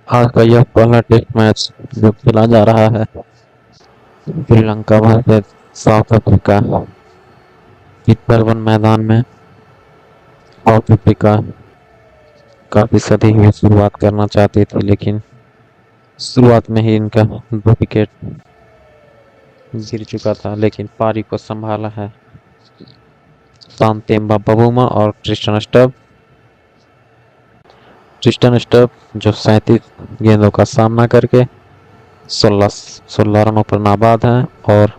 आज का यह पहला टेस्ट मैच जो खेला जा रहा है श्रीलंका वर्सेस साउथ अफ्रीका इस टर्बन मैदान में साउथ अफ्रीका काफी सदी हुई शुरुआत करना चाहती थी, लेकिन शुरुआत में ही इनका 2 विकेट गिर चुका था। लेकिन पारी को संभाला है सांतेम्बा बवुमा और ट्रिस्टन स्टब जो 37 गेंदों का सामना करके 16 रनों पर नाबाद हैं, और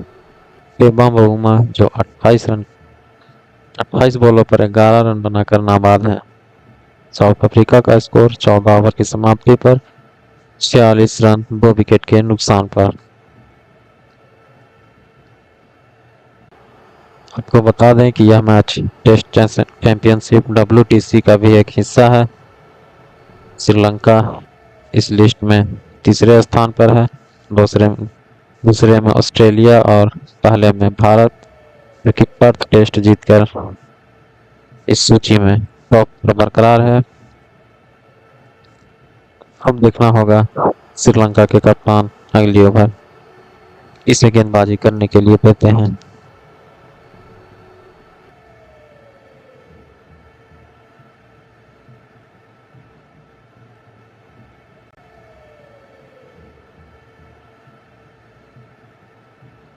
टेबा बवुमा जो 28 बॉलों पर 11 रन बनाकर नाबाद हैं। साउथ अफ्रीका का स्कोर 14 ओवर की समाप्ति पर 46 रन 2 विकेट के नुकसान पर। आपको बता दें कि यह मैच टेस्ट चैंपियनशिप WTC का भी एक हिस्सा है। श्रीलंका इस लिस्ट में तीसरे स्थान पर है, दूसरे में ऑस्ट्रेलिया और पहले में भारत, जो कि पर्थ टेस्ट जीतकर इस सूची में टॉप पर बरकरार है। अब देखना होगा श्रीलंका के कप्तान अगली ओवर इसे गेंदबाजी करने के लिए देते हैं।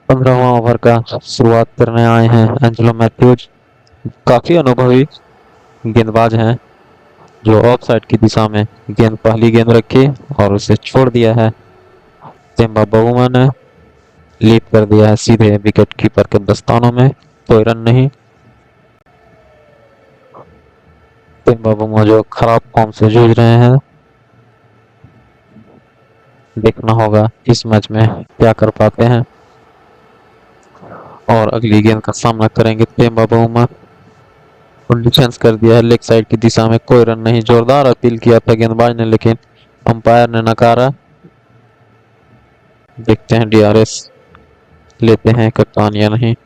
पंद्रहवां ओवर का शुरुआत करने आए हैं एंजेलो मैथ्यूज। काफी अनुभवी गेंदबाज हैं, जो ऑफ साइड की दिशा में पहली गेंद रखी और उसे छोड़ दिया है। तेम्बा बवुमा ने लीप कर दिया है सीधे विकेट कीपर के दस्तानों में, कोई रन नहीं। तेम्बा बवुमा जो खराब फॉर्म से जूझ रहे हैं, देखना होगा इस मैच में क्या कर पाते हैं। और अगली गेंद का सामना करेंगे तेम्बा बवुमा। डिफेंस कर दिया है लेग साइड की दिशा में, कोई रन नहीं। जोरदार अपील किया था गेंदबाज ने, लेकिन अंपायर ने नकारा। देखते हैं DRS लेते हैं कप्तान या नहीं।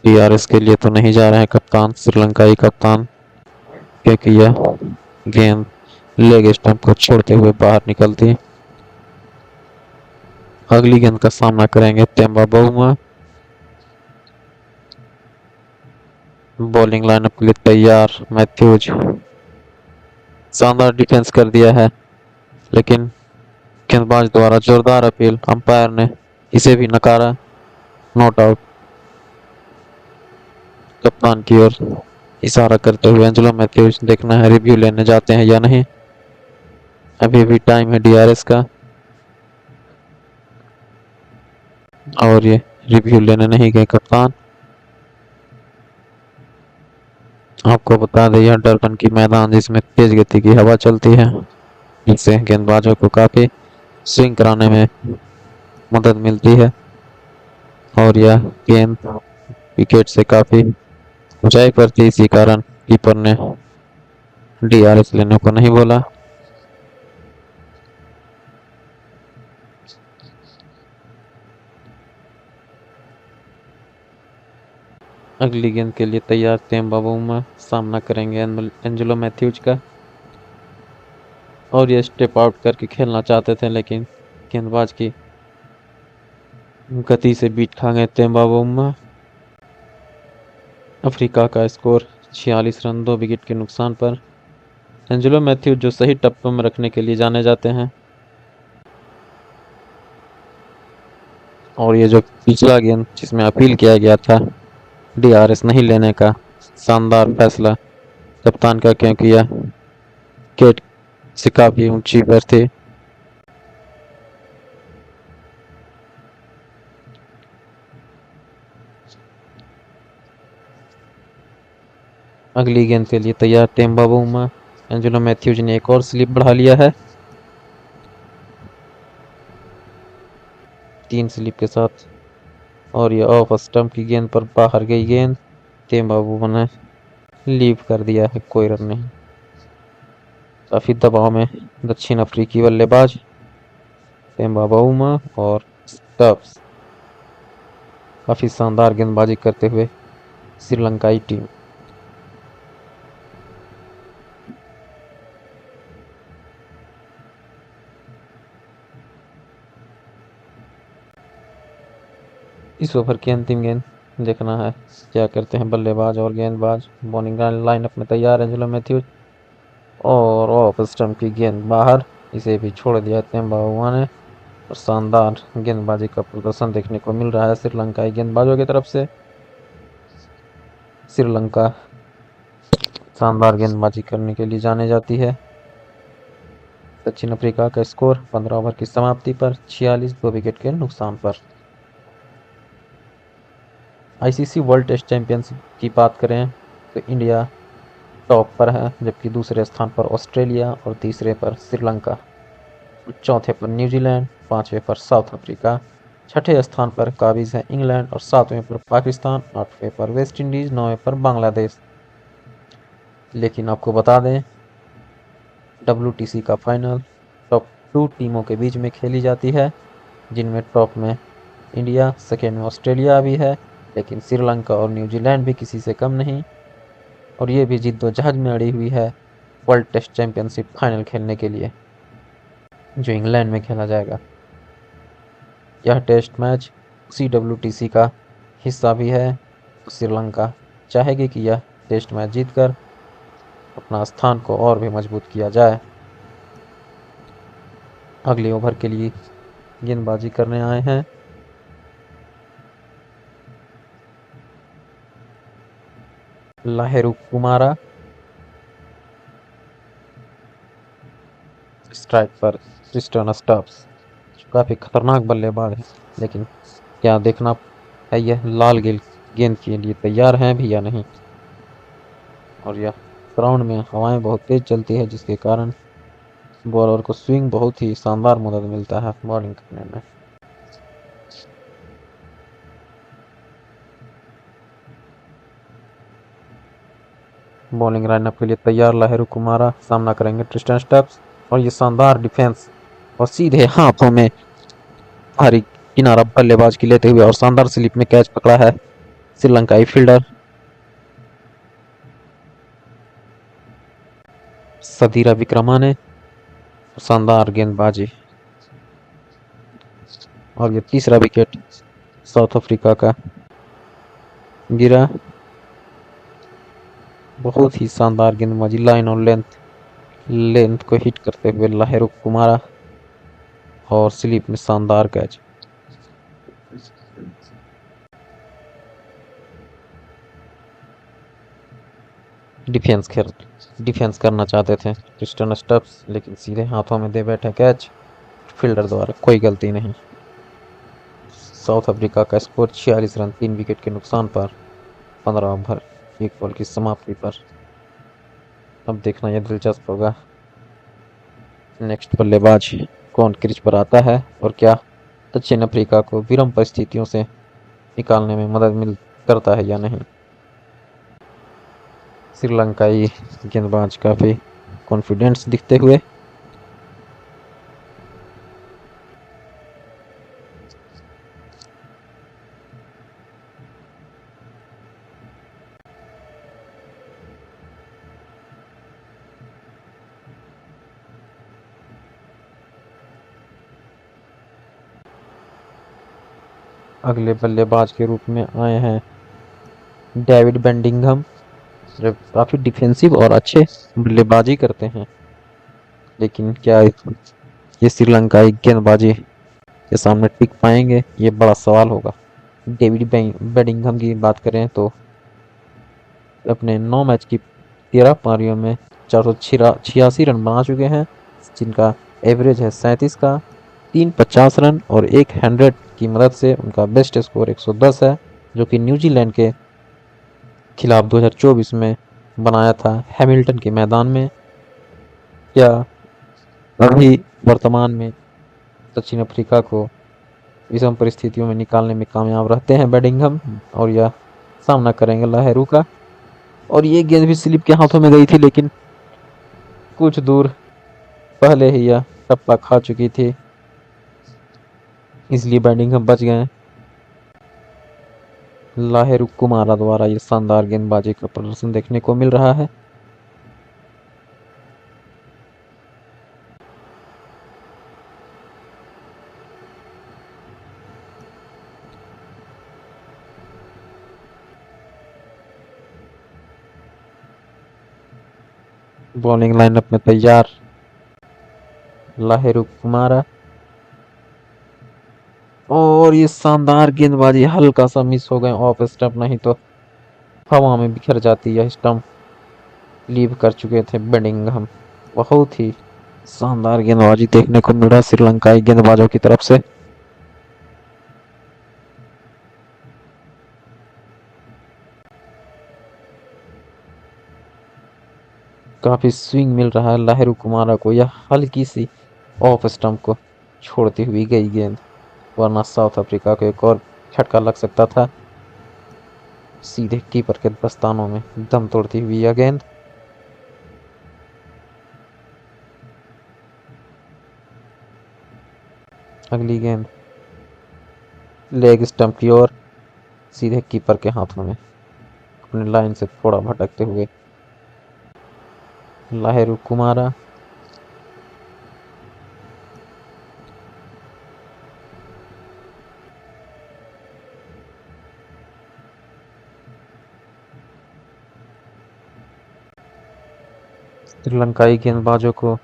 DRS के लिए तो नहीं जा रहे हैं कप्तान, श्रीलंकाई कप्तान, क्योंकि यह गेंद लेग स्टंप को छोड़ते हुए बाहर निकलती। अगली गेंद का सामना करेंगे तेम्बा बवुमा। बॉलिंग लाइनअप के लिए तैयार मैथ्यूज। शानदार डिफेंस कर दिया है, लेकिन गेंदबाज द्वारा जोरदार अपील, अंपायर ने इसे भी नकारा। Not out. कप्तान की ओर इशारा करते हुए एंजेलो मैथ्यूज, देखना है रिव्यू लेने जाते हैं या नहीं। अभी भी टाइम है DRS का, और ये रिव्यू लेने नहीं गए कप्तान। आपको बता दें यह डरबन की मैदान जिसमें तेज गति की हवा चलती है, जिससे गेंदबाजों को काफी स्विंग कराने में मदद मिलती है, और यह गेंद विकेट से काफी ऊंचाई पर थी, इसी कारण कीपर ने DRS लेने को नहीं बोला। अगली गेंद के लिए तैयार तेम्बा बवुमा, सामना करेंगे एंजेलो मैथ्यूज का। और ये स्टेप आउट करके खेलना चाहते थे, लेकिन गेंदबाज की गति से बीट खा गए तेम्बा बवुमा। अफ्रीका का स्कोर 46 रन 2 विकेट के नुकसान पर। एंजेलो मैथ्यूज जो सही टप्पे में रखने के लिए जाने जाते हैं, और ये जो पिछला गेंद जिसमें अपील किया गया था DRS नहीं लेने का, शानदार फैसला कप्तान का, क्योंकि यह विकेट से काफी ऊंची पर थी। अगली गेंद के लिए तैयार तेम्बा बवुमा। एंजेलो मैथ्यूज ने एक और स्लिप बढ़ा लिया है, 3 स्लिप के साथ, और यह ऑफ स्टंप की गेंद पर बाहर गई गेंद। तेम्बा बवुमा ने लीव कर दिया है, कोई रन नहीं। काफी दबाव में दक्षिण अफ्रीकी बल्लेबाज तेम्बा बवुमा और स्टब्स, काफी शानदार गेंदबाजी करते हुए श्रीलंकाई टीम। इस ओवर की अंतिम गेंद देखना है क्या करते हैं बल्लेबाज और गेंदबाज। बॉलिंग लाइनअप में तैयार है एंजेलो मैथ्यूज, और ऑफ स्टंप की गेंद बाहर। इसे भी छोड़ दिया टेम्बा हुआ ने, और शानदार गेंदबाजी का प्रदर्शन देखने को मिल रहा है श्रीलंकाई गेंदबाजों की तरफ से। श्रीलंका शानदार गेंदबाजी करने के लिए जाने जाती है। दक्षिण अफ्रीका का स्कोर 15 ओवर की समाप्ति पर 46 2 विकेट के नुकसान पर। आईसीसी वर्ल्ड टेस्ट चैंपियनशिप की बात करें तो इंडिया टॉप पर है, जबकि दूसरे स्थान पर ऑस्ट्रेलिया और तीसरे पर श्रीलंका, चौथे पर न्यूजीलैंड, पांचवें पर साउथ अफ्रीका, छठे स्थान पर काबिज है इंग्लैंड, और सातवें पर पाकिस्तान, आठवें पर वेस्ट इंडीज, नौवें पर बांग्लादेश। लेकिन आपको बता दें WTC का फाइनल टॉप 2 टीमों के बीच में खेली जाती है, जिनमें टॉप में इंडिया, सेकेंड में ऑस्ट्रेलिया भी है, लेकिन श्रीलंका और न्यूजीलैंड भी किसी से कम नहीं। और ये भी जिद्दोजहद में अड़ी हुई है वर्ल्ड टेस्ट चैंपियनशिप फाइनल खेलने के लिए, जो इंग्लैंड में खेला जाएगा। यह टेस्ट मैच उसी WTC का हिस्सा भी है। श्रीलंका चाहेगी कि यह टेस्ट मैच जीतकर अपना स्थान को और भी मजबूत किया जाए। अगले ओवर के लिए गेंदबाजी करने आए हैं लाहेरू कुमारा। स्ट्राइक पर क्रिस्टन स्टब्स, काफी खतरनाक बल्लेबाज है, लेकिन क्या देखना है यह लाल गेंद के लिए तैयार हैं भी या नहीं। और यह ग्राउंड में हवाएं बहुत तेज चलती है, जिसके कारण बॉलर को स्विंग बहुत ही शानदार मदद मिलता है बॉलिंग करने में। बॉलिंग लाइनअप के लिए तैयार लाहेरू कुमारा सामना करेंगे ट्रिस्टन स्टब्स, और ये शानदार डिफेंस और सीधे हाथों में भारी किनारा बल्लेबाज की लेते हुए और शानदार स्लिप में कैच पकड़ा है श्रीलंकाई फील्डर सदीरा विक्रमा ने। शानदार गेंदबाजी, और ये तीसरा विकेट साउथ अफ्रीका का गिरा। बहुत ही शानदार गेंदबाजी, लाइन और लेंथ लेंथ को हिट करते हुए लाहेरू कुमारा, और स्लिप में शानदार कैच। डिफेंस खेल डिफेंस करना चाहते थे क्रिस्टन स्टब्स, लेकिन सीधे हाथों में दे बैठे कैच फील्डर द्वारा, कोई गलती नहीं। साउथ अफ्रीका का स्कोर 46 रन 3 विकेट के नुकसान पर 15 ओवर 1 बॉल की समाप्ति पर। अब देखना यह दिलचस्प होगा नेक्स्ट बल्लेबाज कौन क्रीज पर आता है, और क्या दक्षिण अफ्रीका को विरम परिस्थितियों से निकालने में मदद मिल करता है या नहीं। श्रीलंकाई गेंदबाज काफी कॉन्फिडेंस दिखते हुए अगले बल्लेबाज के रूप में आए हैं डेविड बेंडिंघम, जो काफी डिफेंसिव और अच्छे बल्लेबाजी करते हैं। लेकिन क्या ये श्रीलंकाई गेंदबाजी के सामने टिक पाएंगे, ये बड़ा सवाल होगा। डेविड बेडिंघम की बात करें तो अपने 9 मैच की 13 पारियों में 486 रन बना चुके हैं, जिनका एवरेज है 37 का, 350 रन और 100 की मदद से उनका बेस्ट स्कोर 110 है, जो कि न्यूजीलैंड के खिलाफ 2024 में बनाया था हैमिल्टन के मैदान में। क्या अभी वर्तमान में दक्षिण अफ्रीका को विषम परिस्थितियों में निकालने में कामयाब रहते हैं बेडिंघम, और यह सामना करेंगे लाहेरू का। और ये गेंद भी स्लिप के हाथों में गई थी, लेकिन कुछ दूर पहले ही यह टप्पा खा चुकी थी, इसलिए बेडिंघम बच गए। लाहेरू कुमारा द्वारा ये शानदार गेंदबाजी का प्रदर्शन देखने को मिल रहा है। बॉलिंग लाइनअप में तैयार लाहिरू कुमारा, और ये शानदार गेंदबाजी हल्का सा मिस हो गए ऑफ स्टंप, नहीं तो हवा में बिखर जाती। यह स्टंप लीव कर चुके थे बेडिंगहम। बहुत ही शानदार गेंदबाजी देखने को मिला श्रीलंकाई गेंदबाजों की तरफ से। काफी स्विंग मिल रहा है लाहिरू कुमारा को। यह हल्की सी ऑफ स्टंप को छोड़ती हुई गई गेंद, वरना साउथ अफ्रीका को एक और झटका लग सकता था। सीधे कीपर के दस्तानों में दम तोड़ती हुई यह गेंद। अगली गेंद लेग स्टंप की ओर, सीधे कीपर के हाथों में, अपनी लाइन से थोड़ा भटकते हुए लाहिरू कुमारा। श्रीलंकाई गेंदबाजों को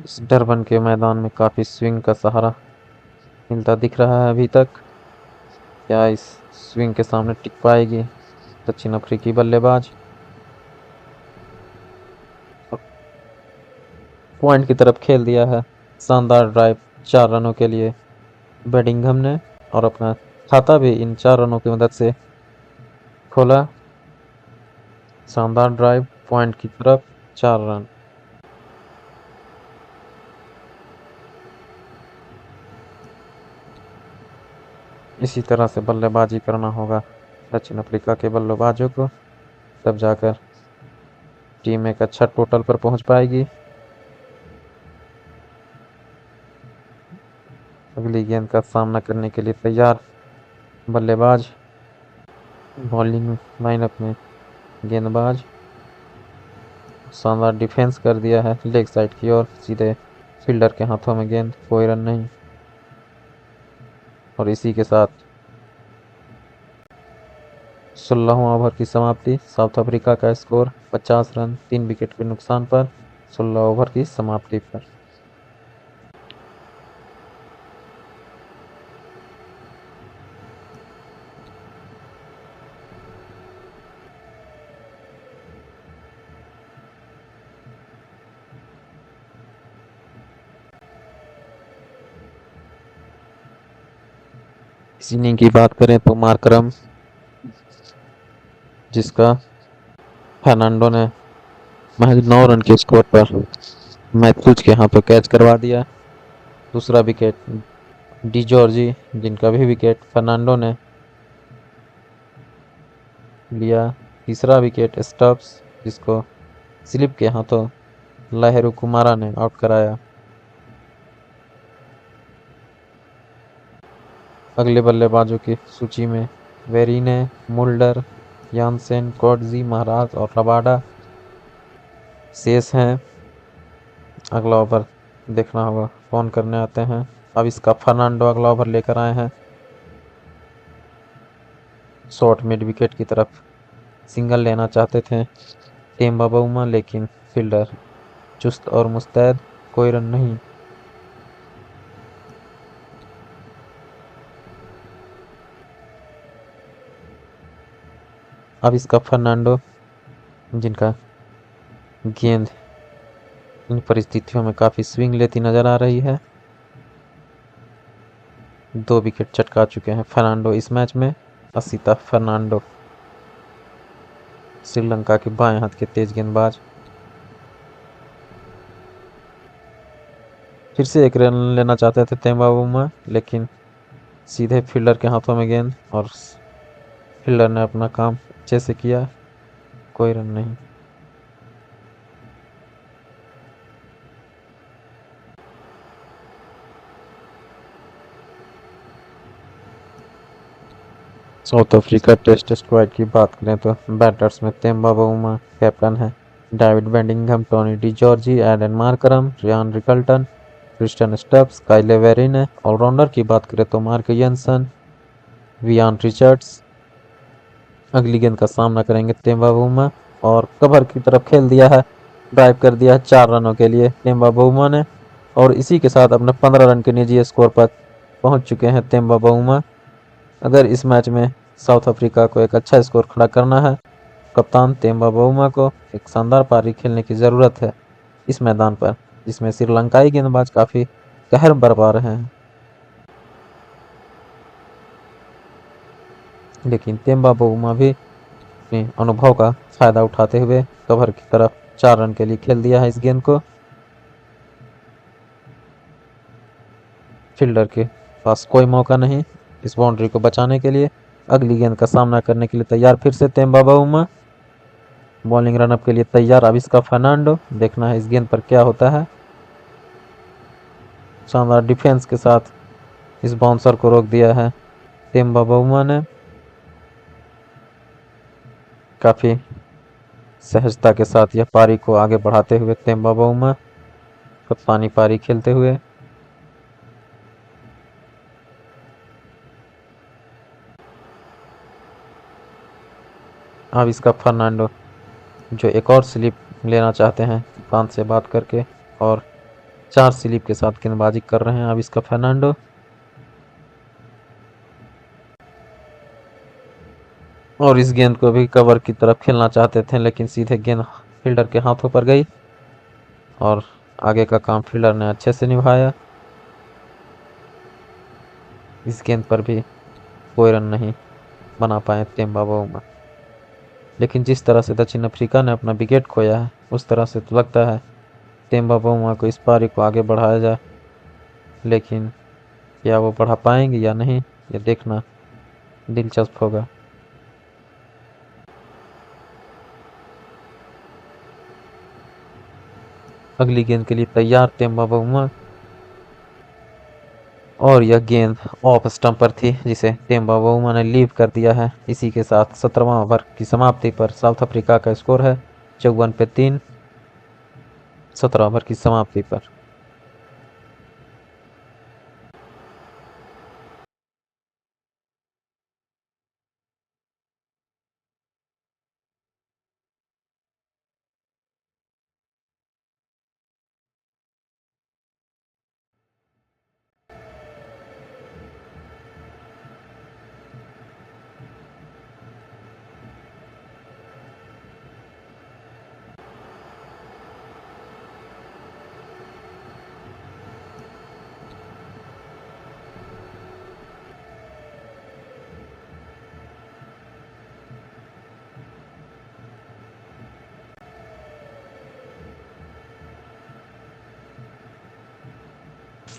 इस डरबन के मैदान में काफी स्विंग का सहारा मिलता दिख रहा है अभी तक। क्या इस स्विंग के सामने टिक पाएगी दक्षिण अफ्रीकी बल्लेबाज? पॉइंट की तरफ खेल दिया है। शानदार ड्राइव 4 रनों के लिए बेडिंगहम ने, और अपना खाता भी इन 4 रनों की मदद से खोला। शानदार ड्राइव पॉइंट की तरफ, 4 रन। इसी तरह से बल्लेबाजी करना होगा दक्षिण अफ्रीका के बल्लेबाजों को, तब जाकर टीम एक अच्छा टोटल पर पहुंच पाएगी। अगली गेंद का सामना करने के लिए तैयार बल्लेबाज। बॉलिंग लाइनअप में गेंदबाज, शानदार डिफेंस कर दिया है लेग साइड की ओर, सीधे फील्डर के हाथों में गेंद, कोई रन नहीं। और इसी के साथ 16वां ओवर की समाप्ति। साउथ अफ्रीका का स्कोर 50 रन 3 विकेट के नुकसान पर 16 ओवर की समाप्ति पर। इस इनिंग की बात करें तो मार्करम, जिसका फर्नांडो ने महज 9 रन के स्कोर पर मैथ्यूज के हाथों कैच करवा दिया। दूसरा विकेट डी जॉर्जी, जिनका भी विकेट फर्नांडो ने लिया। तीसरा विकेट स्टब्स, जिसको स्लिप के हाथों लाहिरू कुमारा ने आउट कराया। अगले बल्लेबाजों की सूची में वेरिने, मुल्डर, यानसेन, कोटजी, महाराज और रबाडा शेष हैं। अगला ओवर देखना होगा कौन करने आते हैं। अब इसका फर्नांडो अगला ओवर लेकर आए हैं। शॉर्ट मिड विकेट की तरफ सिंगल लेना चाहते थे टेम्बा बाउमा, लेकिन फील्डर चुस्त और मुस्तैद, कोई रन नहीं। अब इसका फर्नांडो, जिनका गेंद इन परिस्थितियों में काफी स्विंग लेती नजर आ रही है। 2 विकेट चटका चुके हैं फर्नांडो इस मैच में। असिता फर्नांडो, श्रीलंका के बाएं हाथ के तेज गेंदबाज। फिर से एक रन लेना चाहते थे तेम्बाबुमा, लेकिन सीधे फील्डर के हाथों में गेंद, और फील्डर ने अपना काम अच्छे से किया, कोई रन नहीं। साउथ अफ्रीका टेस्ट स्क्वाड की बात करें तो बैटर्स में तेम्बा बाउमा कैप्टन है, David Bedingham, Tony de Zorzi, Aiden Markram, Ryan Rickelton, Christian Stubbs, Kyle Verreynne. Allrounder की बात करें तो मार्क यंसन, वियान रिचर्ड्स। अगली गेंद का सामना करेंगे तेम्बा बाउमा, और कवर की तरफ खेल दिया है, ड्राइव कर दिया है 4 रनों के लिए तेम्बा बाउमा ने। और इसी के साथ अपने 15 रन के निजी स्कोर पर पहुंच चुके हैं तेम्बा बाउमा। अगर इस मैच में साउथ अफ्रीका को एक अच्छा स्कोर खड़ा करना है, कप्तान तेम्बा बाउमा को एक शानदार पारी खेलने की ज़रूरत है इस मैदान पर, जिसमें श्रीलंकाई गेंदबाज काफ़ी कहर बरपा रहे हैं। लेकिन तेम्बा बाउमा भी अपने अनुभव का फायदा उठाते हुए कवर की तरफ 4 रन के लिए खेल दिया है इस गेंद को। फील्डर के पास कोई मौका नहीं इस बाउंड्री को बचाने के लिए। अगली गेंद का सामना करने के लिए तैयार फिर से तेम्बा बाउमा। बॉलिंग रनअप के लिए तैयार अविस्का फर्नांडो। देखना है इस गेंद पर क्या होता है। शानदार डिफेंस के साथ इस बाउंसर को रोक दिया है तेम्बा बाउमा ने। काफी सहजता के साथ यह पारी को आगे बढ़ाते हुए तेम्बा बाउमा कप्तानी पारी खेलते हुए। अब इसका फर्नांडो जो एक और स्लिप लेना चाहते हैं कप्तान से बात करके, और 4 स्लिप के साथ गेंदबाजी कर रहे हैं अब इसका फर्नांडो। और इस गेंद को भी कवर की तरफ खेलना चाहते थे, लेकिन सीधे गेंद फील्डर के हाथों पर गई और आगे का काम फील्डर ने अच्छे से निभाया। इस गेंद पर भी कोई रन नहीं बना पाए तेम्बा बाउमा। लेकिन जिस तरह से दक्षिण अफ्रीका ने अपना विकेट खोया है, उस तरह से तो लगता है तेम्बा बाउमा को इस पारी को आगे बढ़ाया जाए, लेकिन क्या वो बढ़ा पाएंगे या नहीं, ये देखना दिलचस्प होगा। अगली गेंद के लिए तैयार तेम्बा बाउमा, और यह गेंद ऑफ स्टंप पर थी जिसे तेम्बा बाउमा ने लीव कर दिया है। इसी के साथ 17वां ओवर की समाप्ति पर साउथ अफ्रीका का स्कोर है 54 पे 3। 17 ओवर की समाप्ति पर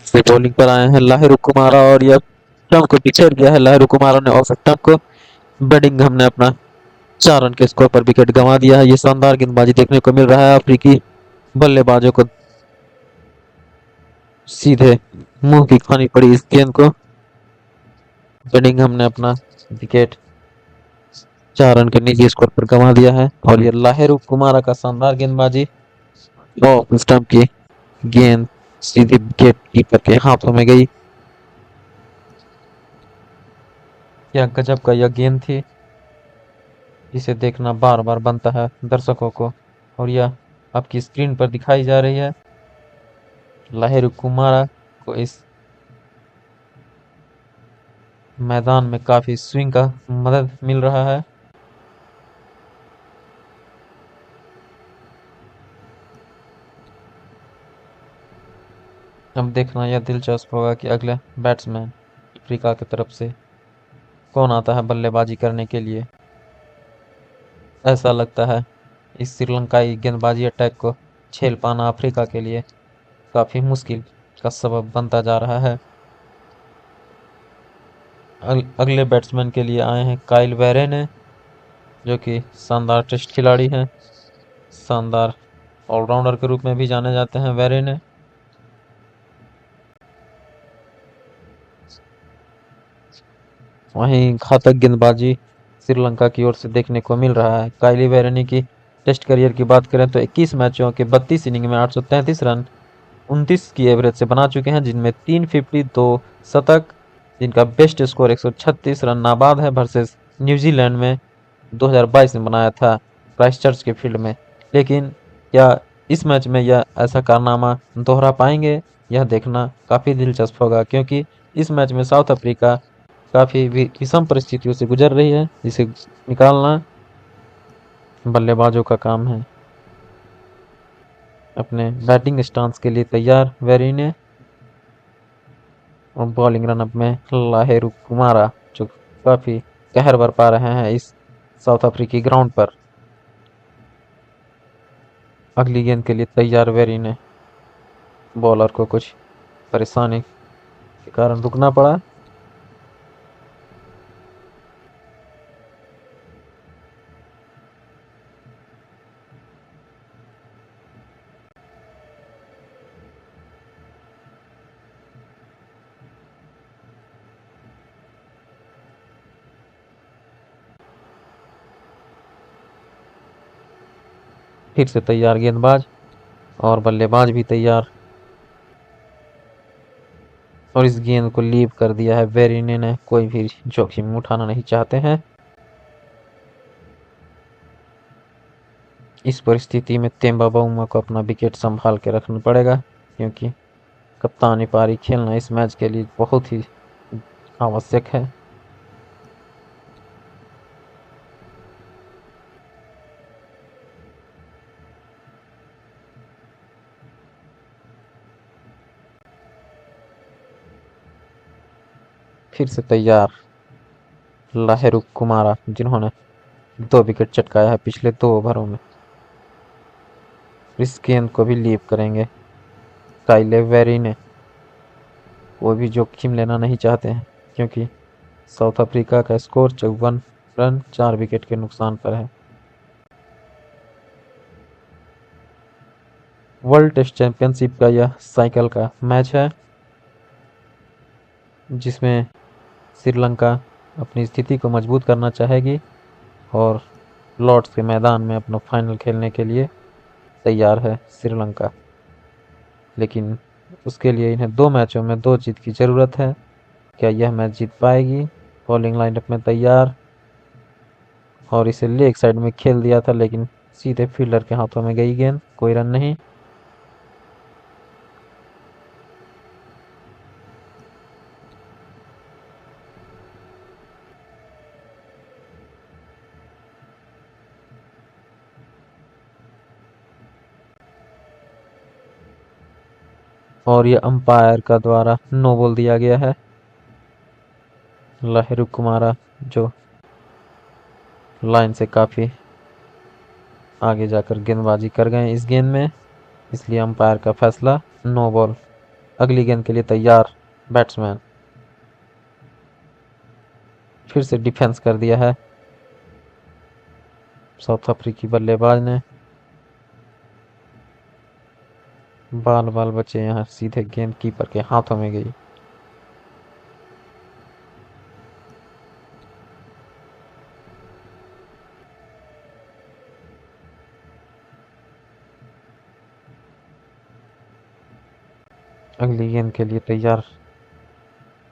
से बॉलिंग पर आए हैं लाहिरू कुमारा, और यह स्टंप को पिछेड़ गया है। लाहिरू कुमारा ने ऑफ स्टंप को, बेडिंगहम ने अपना 4 रन के स्कोर पर विकेट गंवा दिया है। ये शानदार गेंदबाजी देखने को मिल रहा है अफ्रीकी बल्लेबाजों को। सीधे मुंह की खानी पड़ी इस गेंद को। बेडिंगहम ने अपना विकेट 4 रन के निजी स्कोर पर गंवा दिया है। और ये लाहिरू कुमारा का शानदार गेंदबाजी, ऑफ स्टंप की गेंद सीधे विकेट कीपर के हाथों में गई। यह गजब का यह गेंद थी, जिसे देखना बार बार बनता है दर्शकों को, और यह आपकी स्क्रीन पर दिखाई जा रही है। लाहिरू कुमारा को इस मैदान में काफी स्विंग का मदद मिल रहा है। अब देखना यह दिलचस्प होगा कि अगले बैट्समैन अफ्रीका की तरफ से कौन आता है बल्लेबाजी करने के लिए। ऐसा लगता है इस श्रीलंकाई गेंदबाजी अटैक को झेल पाना अफ्रीका के लिए काफी मुश्किल का सबब बनता जा रहा है। अगले बैट्समैन के लिए आए हैं काइल वेरेने, जो कि शानदार टेस्ट खिलाड़ी हैं, शानदार ऑलराउंडर के रूप में भी जाने जाते हैं वेरेने। वहीं घातक गेंदबाजी श्रीलंका की ओर से देखने को मिल रहा है। काइली वेरेने की टेस्ट करियर की बात करें तो 21 मैचों के 32 इनिंग में 833 रन 29 की एवरेज से बना चुके हैं, जिनमें 350 2 शतक, जिनका बेस्ट स्कोर 136 रन नाबाद है वर्सेस न्यूजीलैंड में 2022 में बनाया था क्राइस्टचर्च के फील्ड में। लेकिन क्या इस मैच में यह ऐसा कारनामा दोहरा पाएंगे, यह देखना काफ़ी दिलचस्प होगा, क्योंकि इस मैच में साउथ अफ्रीका काफ़ी विषम परिस्थितियों से गुजर रही है, जिसे निकालना बल्लेबाजों का काम है। अपने बैटिंग स्टांस के लिए तैयार वेरिने, और बॉलिंग रनअप में लाहेरू कुमारा, जो काफ़ी कहर बरपा रहे हैं इस साउथ अफ्रीकी ग्राउंड पर। अगली गेंद के लिए तैयार वेरिने, बॉलर को कुछ परेशानी के कारण रुकना पड़ा। फिर से तैयार गेंदबाज और बल्लेबाज भी तैयार, और इस गेंद को लीव कर दिया है वेरिने ने। कोई भी जोखिम उठाना नहीं चाहते हैं। इस परिस्थिति में तेम्बा बाउमा को अपना विकेट संभाल के रखना पड़ेगा, क्योंकि कप्तानी पारी खेलना इस मैच के लिए बहुत ही आवश्यक है। फिर से तैयार लाहेरू कुमारा, जिन्होंने 2 विकेट चटकाया है पिछले 2 ओवरों में। इस गेंद को भी लीव करेंगे काइले वेरिने। वो भी जोखिम लेना नहीं चाहते हैं, क्योंकि साउथ अफ्रीका का स्कोर 54 रन 4 विकेट के नुकसान पर है। वर्ल्ड टेस्ट चैंपियनशिप का यह साइकिल का मैच है, जिसमें श्रीलंका अपनी स्थिति को मजबूत करना चाहेगी और लॉर्ड्स के मैदान में अपना फाइनल खेलने के लिए तैयार है श्रीलंका। लेकिन उसके लिए इन्हें 2 मैचों में 2 जीत की ज़रूरत है। क्या यह मैच जीत पाएगी? बॉलिंग लाइनअप में तैयार, और इसे लेग साइड में खेल दिया था, लेकिन सीधे फील्डर के हाथों में गई गेंद, कोई रन नहीं। और ये अंपायर का द्वारा नो बॉल दिया गया है। लाहेरू कुमारा जो लाइन से काफ़ी आगे जाकर गेंदबाजी कर गए इस गेंद में, इसलिए अंपायर का फैसला नो बॉल। अगली गेंद के लिए तैयार बैट्समैन, फिर से डिफेंस कर दिया है साउथ अफ्रीकी बल्लेबाज ने। बाल बाल बचे यहाँ, सीधे गेंद कीपर के हाथों में गई। अगली गेंद के लिए तैयार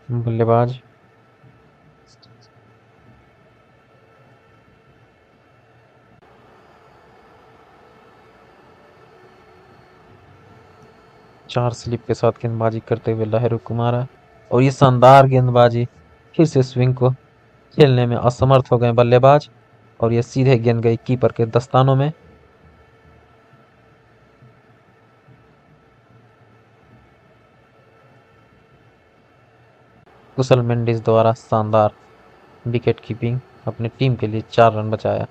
बल्लेबाज, चार स्लिप के साथ गेंदबाजी करते हुए लाहेरू कुमारा, और ये शानदार गेंदबाजी। फिर से स्विंग को खेलने में असमर्थ हो गए बल्लेबाज, और ये सीधे गेंद गई कीपर के दस्तानों में। कुशल मेंडिस द्वारा शानदार विकेट कीपिंग, अपनी टीम के लिए 4 रन बचाया।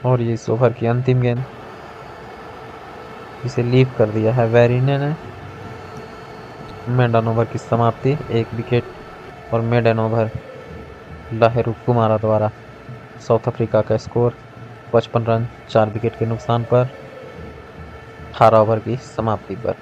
और ये इस ओवर की अंतिम गेंद, इसे लीव कर दिया है वेरिने ने। मेडन ओवर की समाप्ति, 1 विकेट, और मेडन ओवर लाहेरू कुमारा द्वारा। साउथ अफ्रीका का स्कोर 55 रन 4 विकेट के नुकसान पर, 18 ओवर की समाप्ति पर।